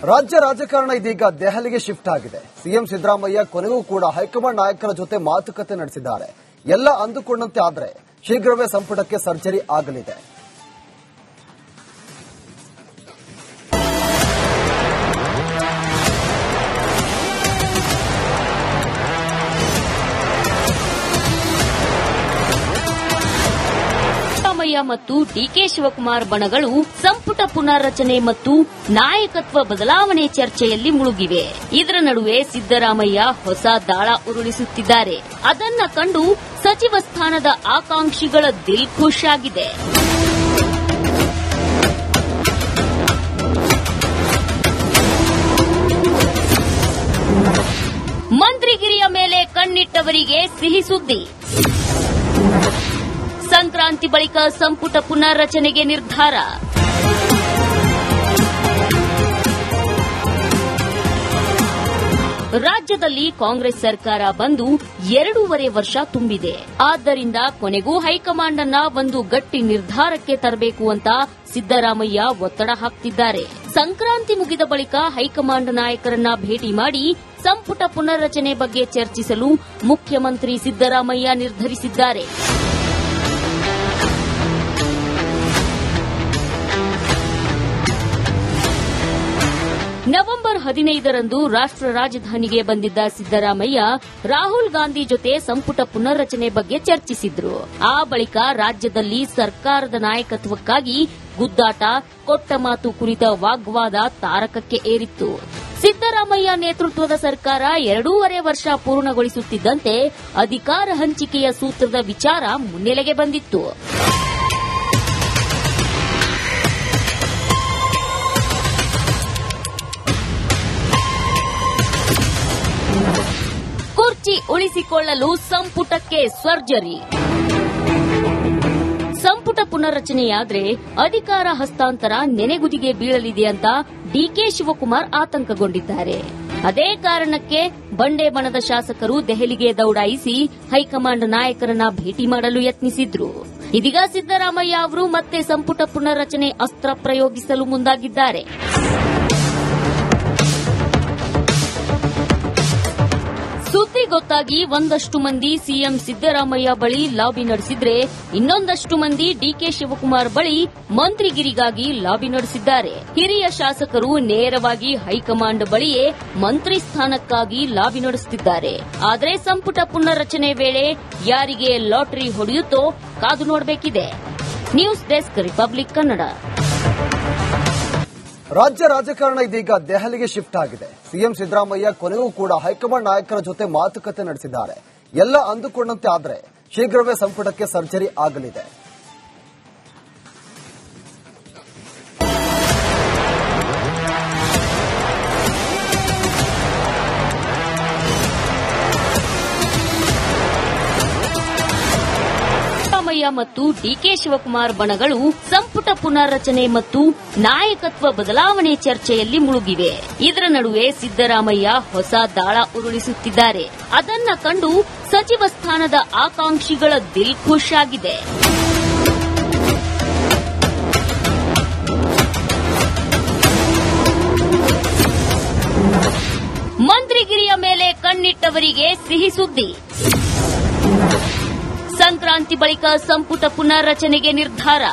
ರಾಜ್ಯ ರಾಜಕಾರಣ ಇದೀಗ ದೆಹಲಿಗೆ ಶಿಫ್ಟ್ ಆಗಿದೆ. ಸಿಎಂ ಸಿದ್ದರಾಮಯ್ಯ ಕೊನೆಗೂ ಕೂಡ ಹೈಕಮಾಂಡ್ ನಾಯಕರ ಜೊತೆ ಮಾತುಕತೆ ನಡೆಸಿದ್ದಾರೆ. ಎಲ್ಲ ಅಂದುಕೊಂಡಂತೆ ಆದರೆ ಶೀಘ್ರವೇ ಸಂಪುಟಕ್ಕೆ ಸರ್ಜರಿ ಆಗಲಿದೆ. ಮತ್ತು ಡಿಕೆ ಶಿವಕುಮಾರ್ ಬಣಗಳು ಸಂಪುಟ ಪುನರ್ರಚನೆ ಮತ್ತು ನಾಯಕತ್ವ ಬದಲಾವಣೆ ಚರ್ಚೆಯಲ್ಲಿ ಮುಳುಗಿವೆ. ಇದರ ನಡುವೆ ಸಿದ್ದರಾಮಯ್ಯ ಹೊಸ ದಾಳ ಉರುಳಿಸುತ್ತಿದ್ದಾರೆ. ಅದನ್ನ ಕಂಡು ಸಚಿವ ಸ್ಥಾನದ ಆಕಾಂಕ್ಷಿಗಳ ದಿಲ್ ಖುಷ್ ಆಗಿದೆ. ಮಂತ್ರಿಗಿರಿಯ ಮೇಲೆ ಕಣ್ಣಿಟ್ಟವರಿಗೆ ಸಿಹಿ ಸುದ್ದಿ. ಸಂಕ್ರಾಂತಿ ಬಳಿಕ ಸಂಪುಟ ಪುನರ್ರಚನೆಗೆ ನಿರ್ಧಾರ. ರಾಜ್ಯದಲ್ಲಿ ಕಾಂಗ್ರೆಸ್ ಸರ್ಕಾರ ಬಂದು 2.5 ವರ್ಷ ತುಂಬಿದೆ. ಆದ್ದರಿಂದ ಕೊನೆಗೂ ಹೈಕಮಾಂಡ್ ಅನ್ನ ಒಂದು ಗಟ್ಟಿ ನಿರ್ಧಾರಕ್ಕೆ ತರಬೇಕು ಅಂತ ಸಿದ್ದರಾಮಯ್ಯ ಒತ್ತಡ ಹಾಕ್ತಿದ್ದಾರೆ. ಸಂಕ್ರಾಂತಿ ಮುಗಿದ ಬಳಿಕ ಹೈಕಮಾಂಡ್ ನಾಯಕರನ್ನ ಭೇಟಿ ಮಾಡಿ ಸಂಪುಟ ಪುನರ್ರಚನೆ ಬಗ್ಗೆ ಚರ್ಚಿಸಲು ಮುಖ್ಯಮಂತ್ರಿ ಸಿದ್ದರಾಮಯ್ಯ ನಿರ್ಧರಿಸಿದ್ದಾರೆ. ನವೆಂಬರ್ 15ರಂದು ರಾಷ್ಟ್ರ ರಾಜಧಾನಿಗೆ ಬಂದಿದ್ದ ಸಿದ್ದರಾಮಯ್ಯ ರಾಹುಲ್ ಗಾಂಧಿ ಜೊತೆ ಸಂಪುಟ ಪುನರ್ರಚನೆ ಬಗ್ಗೆ ಚರ್ಚಿಸಿದ್ರು. ಆ ಬಳಿಕ ರಾಜ್ಯದಲ್ಲಿ ಸರ್ಕಾರದ ನಾಯಕತ್ವಕ್ಕಾಗಿ ಗುದ್ದಾಟ, ಕೊಟ್ಟ ಮಾತು ಕುರಿತ ವಾಗ್ವಾದ ತಾರಕಕ್ಕೆ ಏರಿತ್ತು. ಸಿದ್ದರಾಮಯ್ಯ ನೇತೃತ್ವದ ಸರ್ಕಾರ 2.5 ವರ್ಷ ಪೂರ್ಣಗೊಳಿಸುತ್ತಿದ್ದಂತೆ ಅಧಿಕಾರ ಹಂಚಿಕೆಯ ಸೂತ್ರದ ವಿಚಾರ ಮುನ್ನೆಲೆಗೆ ಬಂದಿತ್ತು. ಕುರ್ಚಿ ಉಳಿಸಿಕೊಳ್ಳಲು ಸಂಪುಟಕ್ಕೆ ಸರ್ಜರಿ. ಸಂಪುಟ ಪುನರ್ರಚನೆಯಾದ್ರೆ ಅಧಿಕಾರ ಹಸ್ತಾಂತರ ನೆನೆಗುದಿಗೆ ಬೀಳಲಿದೆ ಅಂತ ಡಿಕೆ ಶಿವಕುಮಾರ್ ಆತಂಕಗೊಂಡಿದ್ದಾರೆ. ಅದೇ ಕಾರಣಕ್ಕೆ ಬಂಡೆ ಬಣದ ಶಾಸಕರು ದೆಹಲಿಗೆ ದೌಡಾಯಿಸಿ ಹೈಕಮಾಂಡ್ ನಾಯಕರನ್ನ ಭೇಟಿ ಮಾಡಲು ಯತ್ನಿಸಿದ್ರು. ಇದೀಗ ಸಿದ್ದರಾಮಯ್ಯ ಅವರು ಮತ್ತೆ ಸಂಪುಟ ಪುನರ್ರಚನೆ ಅಸ್ತ್ರ ಪ್ರಯೋಗಿಸಲು ಮುಂದಾಗಿದ್ದಾರೆ. ಸುದ್ದಿ ಗೊತ್ತಾಗಿ ಒಂದಷ್ಟು ಮಂದಿ ಸಿಎಂ ಸಿದ್ದರಾಮಯ್ಯ ಬಳಿ ಲಾಬಿ ನಡೆಸಿದ್ರೆ, ಇನ್ನೊಂದಷ್ಟು ಮಂದಿ ಡಿಕೆ ಶಿವಕುಮಾರ್ ಬಳಿ ಮಂತ್ರಿಗಿರಿಗಾಗಿ ಲಾಬಿ ನಡೆಸಿದ್ದಾರೆ. ಹಿರಿಯ ಶಾಸಕರು ನೇರವಾಗಿ ಹೈಕಮಾಂಡ್ ಬಳಿಯೇ ಮಂತ್ರಿ ಸ್ಥಾನಕ್ಕಾಗಿ ಲಾಬಿ ನಡೆಸುತ್ತಿದ್ದಾರೆ. ಆದರೆ ಸಂಪುಟ ಪುನರ್ರಚನೆ ವೇಳೆ ಯಾರಿಗೆ ಲಾಟರಿ ಹೊಡೆಯುತ್ತೋ ಕಾದು ನೋಡಬೇಕಿದೆ. News desk, Republic Kannada. ರಾಜ್ಯ ರಾಜಕಾರಣ ಇದೀಗ ದೆಹಲಿಗೆ ಶಿಫ್ಟ್ ಆಗಿದೆ. ಸಿಎಂ ಸಿದ್ದರಾಮಯ್ಯ ಕೊನೆಗೂ ಕೂಡ ಹೈಕಮಾಂಡ್ ನಾಯಕರ ಜೊತೆ ಮಾತುಕತೆ ನಡೆಸಿದ್ದಾರೆ. ಎಲ್ಲ ಅಂದುಕೊಂಡಂತೆ ಆದರೆ ಶೀಘ್ರವೇ ಸಂಪುಟಕ್ಕೆ ಸರ್ಜರಿ ಆಗಲಿದೆ. ಮತ್ತು ಡಿಕೆ ಶಿವಕುಮಾರ್ ಬಣಗಳು ಸಂಪುಟ ಪುನರ್ರಚನೆ ಮತ್ತು ನಾಯಕತ್ವ ಬದಲಾವಣೆ ಚರ್ಚೆಯಲ್ಲಿ ಮುಳುಗಿವೆ. ಇದರ ನಡುವೆ ಸಿದ್ದರಾಮಯ್ಯ ಹೊಸ ದಾಳ ಉರುಳಿಸುತ್ತಿದ್ದಾರೆ. ಅದನ್ನ ಕಂಡು ಸಚಿವ ಸ್ಥಾನದ ಆಕಾಂಕ್ಷಿಗಳ ದಿಲ್ ಖುಷ್ ಆಗಿದೆ. ಮಂತ್ರಿಗಿರಿಯ ಮೇಲೆ ಕಣ್ಣಿಟ್ಟವರಿಗೆ ಸಿಹಿ ಸುದ್ದಿ. ಸಂಕ್ರಾಂತಿ ಬಳಿಕ ಸಂಪುಟ ಪುನರ್ರಚನೆಗೆ ನಿರ್ಧಾರ.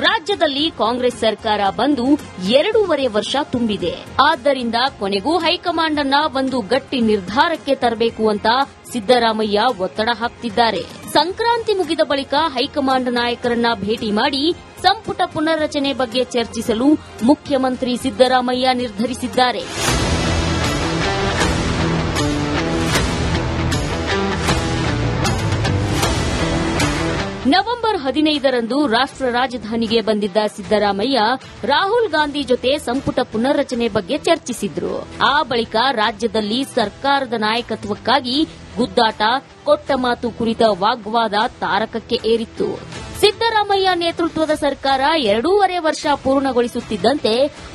ರಾಜ್ಯದಲ್ಲಿ ಕಾಂಗ್ರೆಸ್ ಸರ್ಕಾರ ಬಂದು 2.5 ವರ್ಷ ತುಂಬಿದೆ. ಆದ್ದರಿಂದ ಕೊನೆಗೂ ಹೈಕಮಾಂಡ್ ಅನ್ನ ಒಂದು ಗಟ್ಟಿ ನಿರ್ಧಾರಕ್ಕೆ ತರಬೇಕು ಅಂತ ಸಿದ್ದರಾಮಯ್ಯ ಒತ್ತಡ ಹಾಕ್ತಿದ್ದಾರೆ. ಸಂಕ್ರಾಂತಿ ಮುಗಿದ ಬಳಿಕ ಹೈಕಮಾಂಡ್ ನಾಯಕರನ್ನ ಭೇಟಿ ಮಾಡಿ ಸಂಪುಟ ಪುನರ್ರಚನೆ ಬಗ್ಗೆ ಚರ್ಚಿಸಲು ಮುಖ್ಯಮಂತ್ರಿ ಸಿದ್ದರಾಮಯ್ಯ ನಿರ್ಧರಿಸಿದ್ದಾರೆ. ನವೆಂಬರ್ 15ರಂದು ರಾಷ್ಟ್ರ ರಾಜಧಾನಿಗೆ ಬಂದಿದ್ದ ಸಿದ್ದರಾಮಯ್ಯ ರಾಹುಲ್ ಗಾಂಧಿ ಜೊತೆ ಸಂಪುಟ ಪುನರ್ರಚನೆ ಬಗ್ಗೆ ಚರ್ಚಿಸಿದ್ರು. ಆ ಬಳಿಕ ರಾಜ್ಯದಲ್ಲಿ ಸರ್ಕಾರದ ನಾಯಕತ್ವಕ್ಕಾಗಿ ಗುದ್ದಾಟ, ಕೊಟ್ಟ ಮಾತು ಕುರಿತ ವಾಗ್ವಾದ ತಾರಕಕ್ಕೆ ಏರಿತ್ತು. ಸಿದ್ದರಾಮಯ್ಯ ನೇತೃತ್ವದ ಸರ್ಕಾರ 2.5 ವರ್ಷ ಪೂರ್ಣಗೊಳಿಸುತ್ತಿದ್ದಂತೆ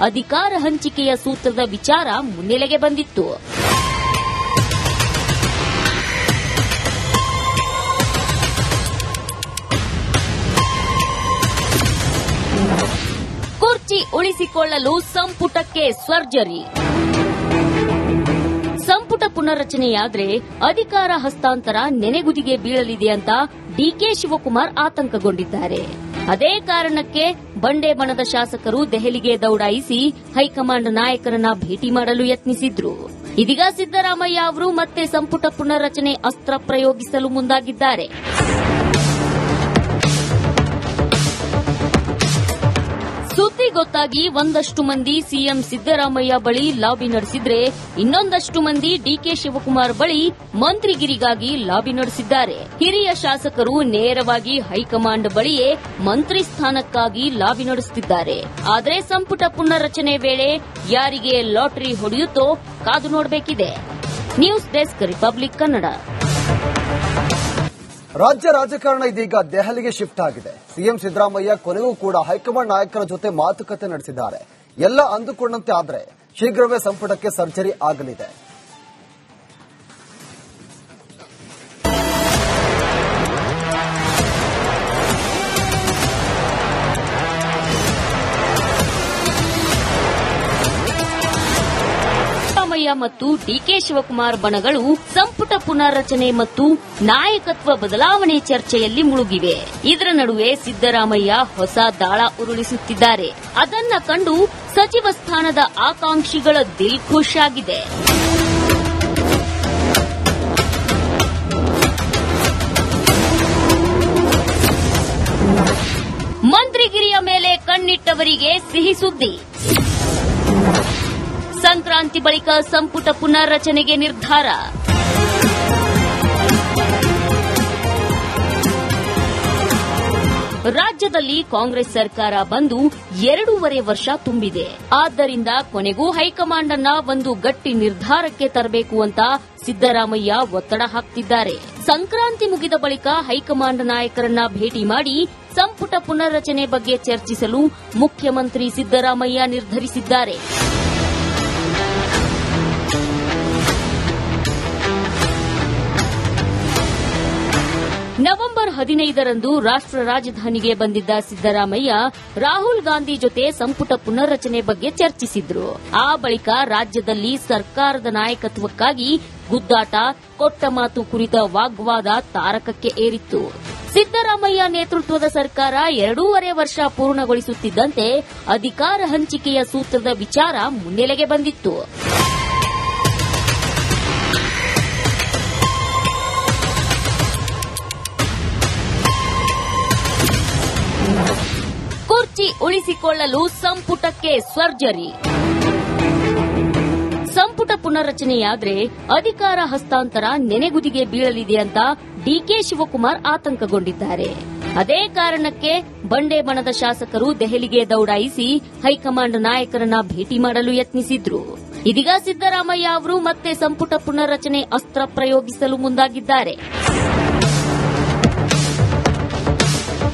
ಅಧಿಕಾರ ಹಂಚಿಕೆಯ ಸೂತ್ರದ ವಿಚಾರ ಮುನ್ನೆಲೆಗೆ ಬಂದಿತ್ತು. ಉಳಿಸಿಕೊಳ್ಳಲು ಸಂಪುಟಕ್ಕೆ ಸರ್ಜರಿ. ಸಂಪುಟ ಪುನರ್ರಚನೆಯಾದ್ರೆ ಅಧಿಕಾರ ಹಸ್ತಾಂತರ ನೆನೆಗುದಿಗೆ ಬೀಳಲಿದೆ ಅಂತ ಡಿಕೆ ಶಿವಕುಮಾರ್ ಆತಂಕಗೊಂಡಿದ್ದಾರೆ. ಅದೇ ಕಾರಣಕ್ಕೆ ಬಂಡೆ ಬಣದ ಶಾಸಕರು ದೆಹಲಿಗೆ ದೌಡಾಯಿಸಿ ಹೈಕಮಾಂಡ್ ನಾಯಕರನ್ನ ಭೇಟಿ ಮಾಡಲು ಯತ್ನಿಸಿದ್ರು. ಇದೀಗ ಸಿದ್ದರಾಮಯ್ಯ ಅವರು ಮತ್ತೆ ಸಂಪುಟ ಪುನರ್ರಚನೆ ಅಸ್ತ್ರ ಪ್ರಯೋಗಿಸಲು ಮುಂದಾಗಿದ್ದಾರೆ. ಸುದ್ದಿ ಗೊತ್ತಾಗಿ ಒಂದಷ್ಟು ಮಂದಿ ಸಿಎಂ ಸಿದ್ದರಾಮಯ್ಯ ಬಳಿ ಲಾಬಿ ನಡೆಸಿದ್ರೆ, ಇನ್ನೊಂದಷ್ಟು ಮಂದಿ ಡಿಕೆ ಶಿವಕುಮಾರ್ ಬಳಿ ಮಂತ್ರಿಗಿರಿಗಾಗಿ ಲಾಬಿ ನಡೆಸಿದ್ದಾರೆ. ಹಿರಿಯ ಶಾಸಕರು ನೇರವಾಗಿ ಹೈಕಮಾಂಡ್ ಬಳಿಯೇ ಮಂತ್ರಿ ಸ್ಥಾನಕ್ಕಾಗಿ ಲಾಬಿ ನಡೆಸುತ್ತಿದ್ದಾರೆ. ಆದರೆ ಸಂಪುಟ ಪುನರ್ರಚನೆ ವೇಳೆ ಯಾರಿಗೆ ಲಾಟರಿ ಹೊಡೆಯುತ್ತೋ ಕಾದು ನೋಡಬೇಕಿದೆ. News desk, Republic Kannada. ರಾಜ್ಯ ರಾಜಕಾರಣ ಇದೀಗ ದೆಹಲಿಗೆ ಶಿಫ್ಟ್ ಆಗಿದೆ. ಸಿಎಂ ಸಿದ್ದರಾಮಯ್ಯ ಕೊನೆಗೂ ಕೂಡ ಹೈಕಮಾಂಡ್ ನಾಯಕರ ಜೊತೆ ಮಾತುಕತೆ ನಡೆಸಿದ್ದಾರೆ. ಎಲ್ಲ ಅಂದುಕೊಂಡಂತೆ ಆದರೆ ಶೀಘ್ರವೇ ಸಂಪುಟಕ್ಕೆ ಸರ್ಜರಿ ಆಗಲಿದೆ. ಮತ್ತು ಡಿಕೆ ಶಿವಕುಮಾರ್ ಬಣಗಳು ಸಂಪುಟ ಪುನರ್ರಚನೆ ಮತ್ತು ನಾಯಕತ್ವ ಬದಲಾವಣೆ ಚರ್ಚೆಯಲ್ಲಿ ಮುಳುಗಿವೆ. ಇದರ ನಡುವೆ ಸಿದ್ದರಾಮಯ್ಯ ಹೊಸ ದಾಳ ಉರುಳಿಸುತ್ತಿದ್ದಾರೆ. ಅದನ್ನ ಕಂಡು ಸಚಿವ ಸ್ಥಾನದ ಆಕಾಂಕ್ಷಿಗಳ ದಿಲ್ ಖುಷ್ ಆಗಿದೆ. ಮಂತ್ರಿಗಿರಿಯ ಮೇಲೆ ಕಣ್ಣಿಟ್ಟವರಿಗೆ ಸಿಹಿ ಸುದ್ದಿ. ಸಂಕ್ರಾಂತಿ ಬಳಿಕ ಸಂಪುಟ ಪುನರ್ರಚನೆಗೆ ನಿರ್ಧಾರ. ರಾಜ್ಯದಲ್ಲಿ ಕಾಂಗ್ರೆಸ್ ಸರ್ಕಾರ ಬಂದು 2.5 ವರ್ಷ ತುಂಬಿದೆ. ಆದ್ದರಿಂದ ಕೊನೆಗೂ ಹೈಕಮಾಂಡ್ ಅನ್ನ ಒಂದು ಗಟ್ಟಿ ನಿರ್ಧಾರಕ್ಕೆ ತರಬೇಕು ಅಂತ ಸಿದ್ದರಾಮಯ್ಯ ಒತ್ತಡ ಹಾಕ್ತಿದ್ದಾರೆ. ಸಂಕ್ರಾಂತಿ ಮುಗಿದ ಬಳಿಕ ಹೈಕಮಾಂಡ್ ನಾಯಕರನ್ನ ಭೇಟಿ ಮಾಡಿ ಸಂಪುಟ ಪುನರ್ರಚನೆ ಬಗ್ಗೆ ಚರ್ಚಿಸಲು ಮುಖ್ಯಮಂತ್ರಿ ಸಿದ್ದರಾಮಯ್ಯ ನಿರ್ಧರಿಸಿದ್ದಾರೆ. ನವೆಂಬರ್ 15ರಂದು ರಾಷ್ಟ್ರ ರಾಜಧಾನಿಗೆ ಬಂದಿದ್ದ ಸಿದ್ದರಾಮಯ್ಯ ರಾಹುಲ್ ಗಾಂಧಿ ಜೊತೆ ಸಂಪುಟ ಪುನರ್ರಚನೆ ಬಗ್ಗೆ ಚರ್ಚಿಸಿದ್ರು. ಆ ಬಳಿಕ ರಾಜ್ಯದಲ್ಲಿ ಸರ್ಕಾರದ ನಾಯಕತ್ವಕ್ಕಾಗಿ ಗುದ್ದಾಟ, ಕೊಟ್ಟ ಮಾತು ಕುರಿತ ವಾಗ್ವಾದ ತಾರಕಕ್ಕೆ ಏರಿತ್ತು. ಸಿದ್ದರಾಮಯ್ಯ ನೇತೃತ್ವದ ಸರ್ಕಾರ 2.5 ವರ್ಷ ಪೂರ್ಣಗೊಳಿಸುತ್ತಿದ್ದಂತೆ ಅಧಿಕಾರ ಹಂಚಿಕೆಯ ಸೂತ್ರದ ವಿಚಾರ ಮುನ್ನೆಲೆಗೆ ಬಂದಿತ್ತು. ಕುರ್ಚಿ ಉಳಿಸಿಕೊಳ್ಳಲು ಸಂಪುಟಕ್ಕೆ ಸರ್ಜರಿ. ಸಂಪುಟ ಪುನರ್ರಚನೆಯಾದ್ರೆ ಅಧಿಕಾರ ಹಸ್ತಾಂತರ ನೆನೆಗುದಿಗೆ ಬೀಳಲಿದೆ ಅಂತ ಡಿಕೆ ಶಿವಕುಮಾರ್ ಆತಂಕಗೊಂಡಿದ್ದಾರೆ. ಅದೇ ಕಾರಣಕ್ಕೆ ಬಂಡೆ ಬಣದ ಶಾಸಕರು ದೆಹಲಿಗೆ ದೌಡಾಯಿಸಿ ಹೈಕಮಾಂಡ್ ನಾಯಕರನ್ನ ಭೇಟಿ ಮಾಡಲು ಯತ್ನಿಸಿದ್ರು. ಇದೀಗ ಸಿದ್ದರಾಮಯ್ಯ ಅವರು ಮತ್ತೆ ಸಂಪುಟ ಪುನರ್ರಚನೆ ಅಸ್ತ್ರ ಪ್ರಯೋಗಿಸಲು ಮುಂದಾಗಿದ್ದಾರೆ.